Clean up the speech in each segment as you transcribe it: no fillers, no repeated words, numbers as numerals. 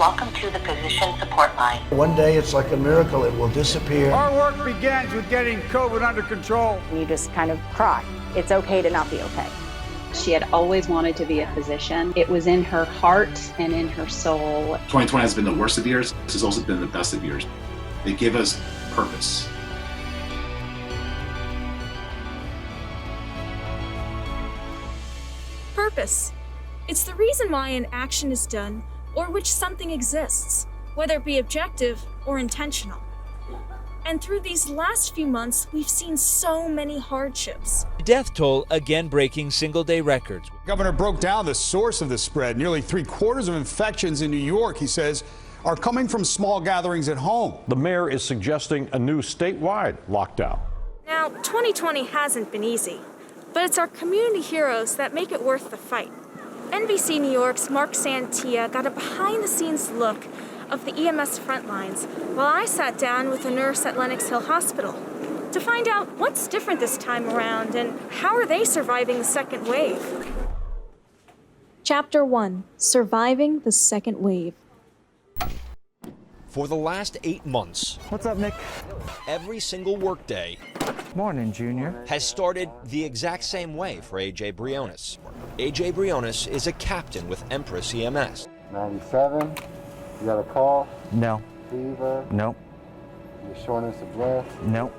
Welcome to the Physician Support Line. One day it's like a miracle, it will disappear. Our work begins with getting COVID under control. You just kind of cry. It's okay to not be okay. She had always wanted to be a physician. It was in her heart and in her soul. 2020 has been the worst of years. This has also been the best of years. They give us purpose. Purpose. It's the reason why an action is done or which something exists, whether it be objective or intentional. And through these last few months, we've seen so many hardships. Death toll again breaking single-day records. Governor broke down the source of the spread. Nearly 3/4 of infections in New York, he says, are coming from small gatherings at home. The mayor is suggesting a new statewide lockdown. Now, 2020 hasn't been easy, but it's our community heroes that make it worth the fight. NBC New York's Mark Santia got a behind-the-scenes look of the EMS frontlines while I sat down with a nurse at Lenox Hill Hospital to find out what's different this time around and how are they surviving the second wave. Chapter 1: Surviving the Second Wave. For the last 8 months, What's up, Nick? every single workday Morning, Junior. has started the exact same way for AJ Briones. AJ Briones is a captain with Empress EMS. 97, you got a call? No. Fever? Nope. Your shortness of breath? Nope.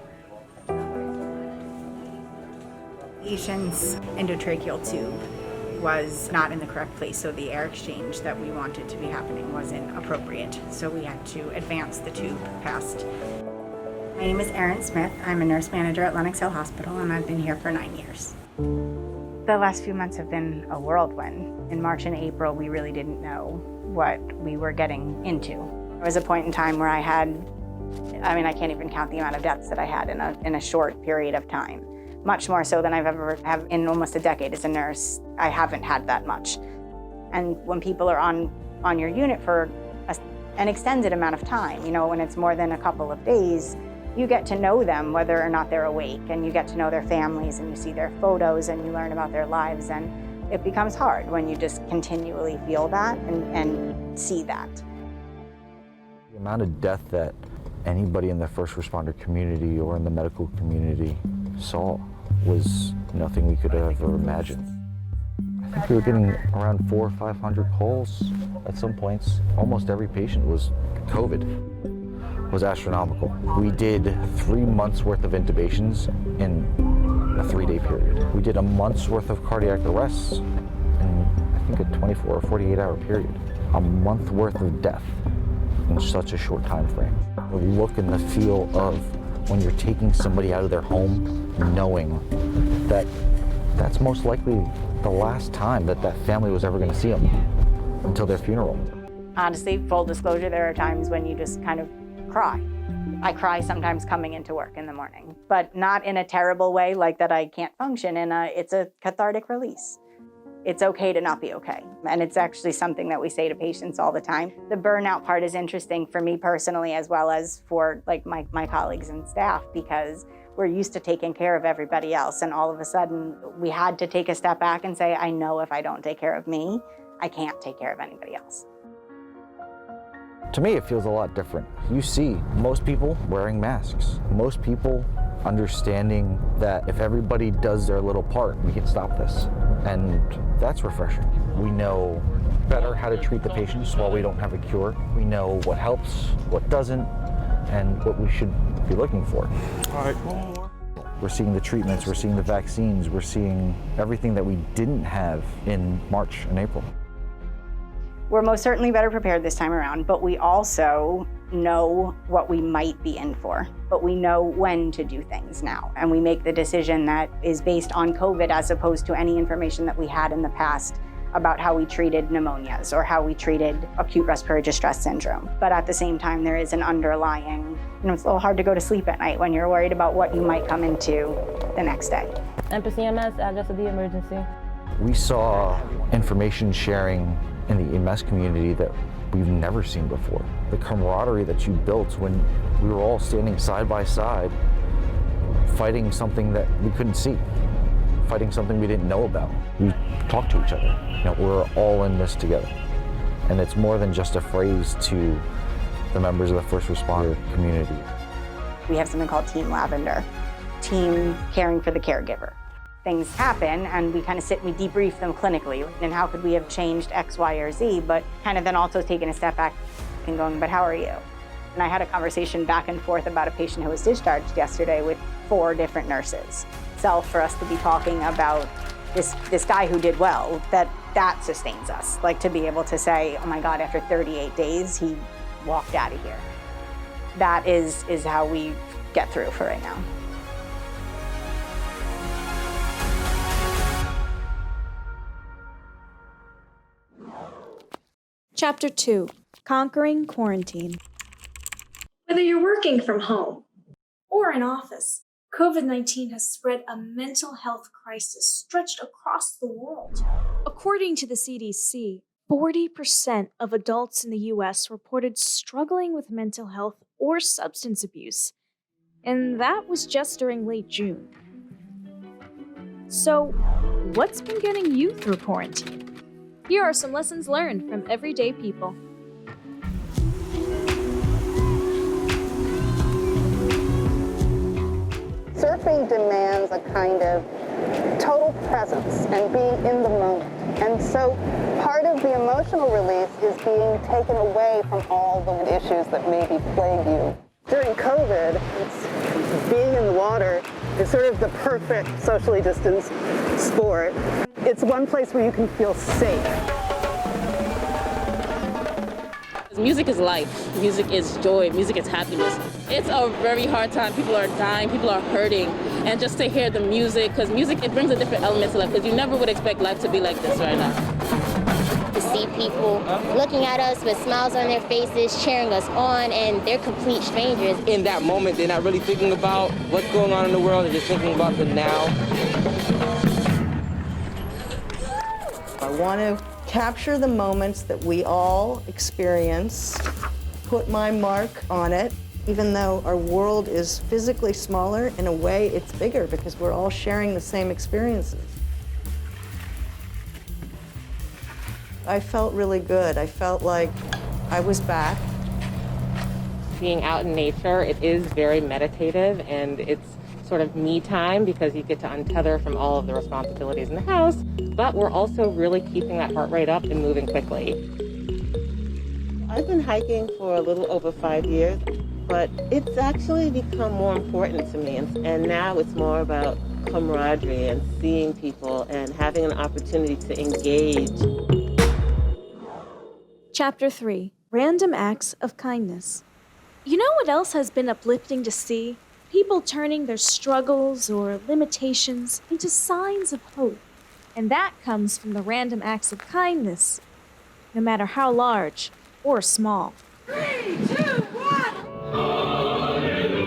Patient's endotracheal tube was not in the correct place, so the air exchange that we wanted to be happening wasn't appropriate. So we had to advance the tube past. My name is Erin Smith. I'm a nurse manager at Lenox Hill Hospital, and I've been here for 9 years. The last few months have been a whirlwind. In March and April, we really didn't know what we were getting into. There was a point in time where I can't even count the amount of deaths that I had in a short period of time. Much more so than I've ever had in almost a decade as a nurse. I haven't had that much. And when people are on your unit for an extended amount of time, when it's more than a couple of days, you get to know them whether or not they're awake, and you get to know their families, and you see their photos, and you learn about their lives, and it becomes hard when you just continually feel that and see that. The amount of death that anybody in the first responder community or in the medical community saw was nothing we could have ever imagined. I think we were getting around 400 or 500 calls at some points. Almost every patient was COVID. It was astronomical. We did 3 months worth of intubations in a 3-day period. We did a month's worth of cardiac arrests in, I think, a 24 or 48-hour period. A month worth of death in such a short time frame. The look and the feel of when you're taking somebody out of their home, knowing that that's most likely the last time that family was ever going to see them until their funeral. Honestly, full disclosure, there are times when you just kind of cry. I cry sometimes coming into work in the morning, but not in a terrible way like that I can't function. It's a cathartic release. It's okay to not be okay. And it's actually something that we say to patients all the time. The burnout part is interesting for me personally, as well as for my colleagues and staff, because we're used to taking care of everybody else. And all of a sudden we had to take a step back and say, I know if I don't take care of me, I can't take care of anybody else. To me, it feels a lot different. You see most people wearing masks, most people understanding that if everybody does their little part, we can stop this. And that's refreshing. We know better how to treat the patients while we don't have a cure. We know what helps, what doesn't, and what we should be looking for. All right, one more. We're seeing the treatments, we're seeing the vaccines, we're seeing everything that we didn't have in March and April. We're most certainly better prepared this time around, but we also know what we might be in for. But we know when to do things now. And we make the decision that is based on COVID as opposed to any information that we had in the past about how we treated pneumonias or how we treated acute respiratory distress syndrome. But at the same time, there is an underlying, it's a little hard to go to sleep at night when you're worried about what you might come into the next day. Empress EMS, address of the emergency. We saw information sharing in the EMS community that we've never seen before. The camaraderie that you built when we were all standing side by side, fighting something that we couldn't see, fighting something we didn't know about. We talked to each other. We're all in this together. And it's more than just a phrase to the members of the first responder community. We have something called Team Lavender, team caring for the caregiver. Things happen and we kind of sit and we debrief them clinically. And how could we have changed X, Y, or Z, but kind of then also taking a step back and going, but how are you? And I had a conversation back and forth about a patient who was discharged yesterday with 4 different nurses. For us to be talking about this guy who did well, that sustains us. Like to be able to say, oh my God, after 38 days, he walked out of here. That is how we get through for right now. Chapter 2, Conquering Quarantine. Whether you're working from home or in office, COVID-19 has spread a mental health crisis stretched across the world. According to the CDC, 40% of adults in the US reported struggling with mental health or substance abuse, and that was just during late June. So, what's been getting you through quarantine? Here are some lessons learned from everyday people. Surfing demands a kind of total presence and being in the moment. And so part of the emotional release is being taken away from all the issues that maybe plague you. During COVID, being in the water is sort of the perfect socially distanced sport. It's one place where you can feel safe. Music is life, music is joy, music is happiness. It's a very hard time. People are dying, people are hurting. And just to hear the music, because music, it brings a different element to life, because you never would expect life to be like this right now. To see people looking at us with smiles on their faces, cheering us on, and they're complete strangers. In that moment, they're not really thinking about what's going on in the world, they're just thinking about the now. I want to capture the moments that we all experience, put my mark on it. Even though our world is physically smaller, in a way it's bigger because we're all sharing the same experiences. I felt really good. I felt like I was back. Being out in nature, it is very meditative, and it's sort of me time because you get to untether from all of the responsibilities in the house, but we're also really keeping that heart rate up and moving quickly. I've been hiking for a little over 5 years, but it's actually become more important to me, and now it's more about camaraderie and seeing people and having an opportunity to engage. Chapter 3, Random Acts of Kindness. You know what else has been uplifting to see? People turning their struggles or limitations into signs of hope. And that comes from the random acts of kindness, no matter how large or small. 3, 2, 1! Hallelujah!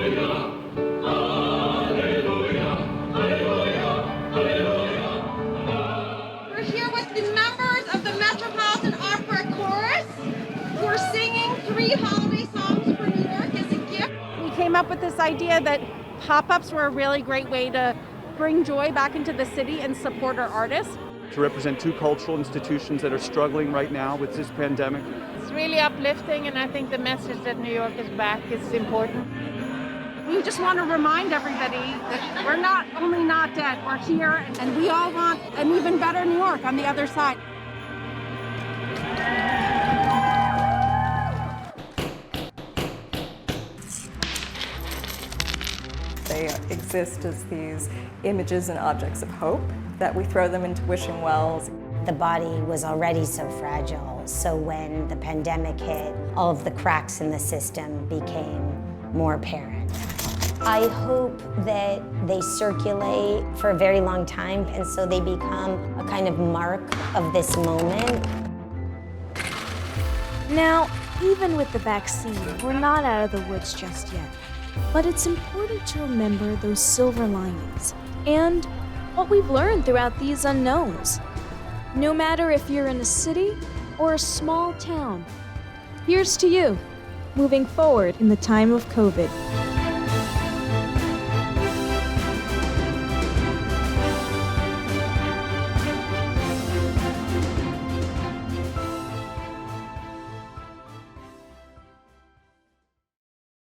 Hallelujah! Hallelujah! Hallelujah! We're here with the members of the Metropolitan Opera Chorus. We're singing 3 holiday songs for New York as a gift. We came up with this idea that pop-ups were a really great way to bring joy back into the city and support our artists. To represent 2 cultural institutions that are struggling right now with this pandemic. It's really uplifting, and I think the message that New York is back is important. We just want to remind everybody that we're not only not dead, we're here, and we all want an even better New York on the other side. They exist as these images and objects of hope that we throw them into wishing wells. The body was already so fragile, so when the pandemic hit, all of the cracks in the system became more apparent. I hope that they circulate for a very long time, and so they become a kind of mark of this moment. Now, even with the vaccine, we're not out of the woods just yet. But it's important to remember those silver linings and what we've learned throughout these unknowns. No matter if you're in a city or a small town, here's to you, moving forward in the time of COVID.